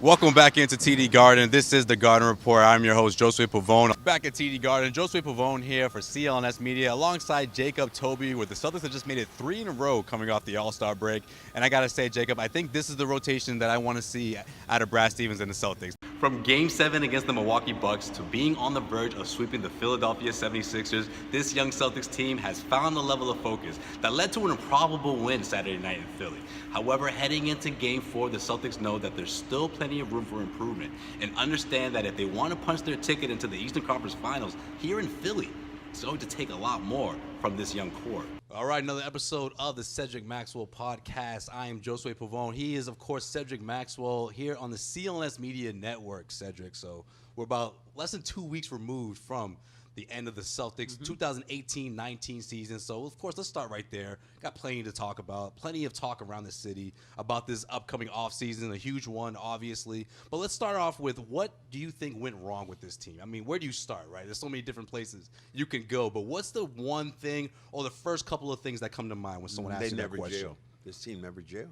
Welcome back into TD Garden. This is the Garden Report. I'm your host, Josue Pavon. Back at TD Garden, Josue Pavon here for CLNS Media alongside Jacob Toby, with the Celtics have just made it 3 in a row coming off the All-Star break. And I got to say, Jacob, I think this is the rotation that I want to see out of Brad Stevens and the Celtics. From Game 7 against the Milwaukee Bucks to being on the verge of sweeping the Philadelphia 76ers, this young Celtics team has found a level of focus that led to an improbable win Saturday night in Philly. However, heading into Game 4, the Celtics know that there's still plenty of room for improvement and understand that if they want to punch their ticket into the Eastern Conference Finals here in Philly, it's going to take a lot more from this young core. All right, another episode of the Cedric Maxwell podcast. I am Josue Pavon. He is, of course, Cedric Maxwell here on the CLNS Media Network, Cedric. So we're about less than 2 weeks removed from the end of the Celtics 2018-19 season. So, of course, let's start right there. Got plenty to talk about, plenty of talk around the city about this upcoming offseason, a huge one, obviously. But let's start off with, what do you think went wrong with this team? I mean, where do you start, right? There's so many different places you can go. But what's the one thing or the first couple of things that come to mind when someone asks you that question? Jail. This team never jail.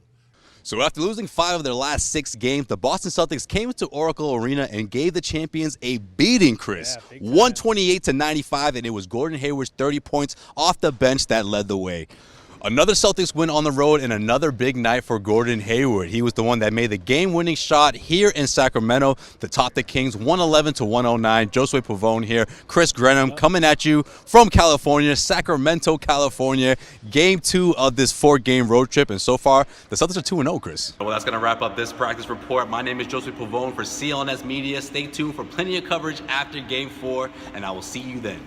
So after losing 5 of their last 6 games, the Boston Celtics came into Oracle Arena and gave the champions a beating, Chris. 128-95, and it was Gordon Hayward's 30 points off the bench that led the way. Another Celtics win on the road and another big night for Gordon Hayward. He was the one that made the game-winning shot here in Sacramento to top the Kings 111-109. Josue Pavon here. Chris Grenham coming at you from California, Sacramento, California. Game 2 of this 4-game road trip, and so far, the Celtics are 2-0, Chris. Well, that's going to wrap up this practice report. My name is Josue Pavon for CLNS Media. Stay tuned for plenty of coverage after Game 4, and I will see you then.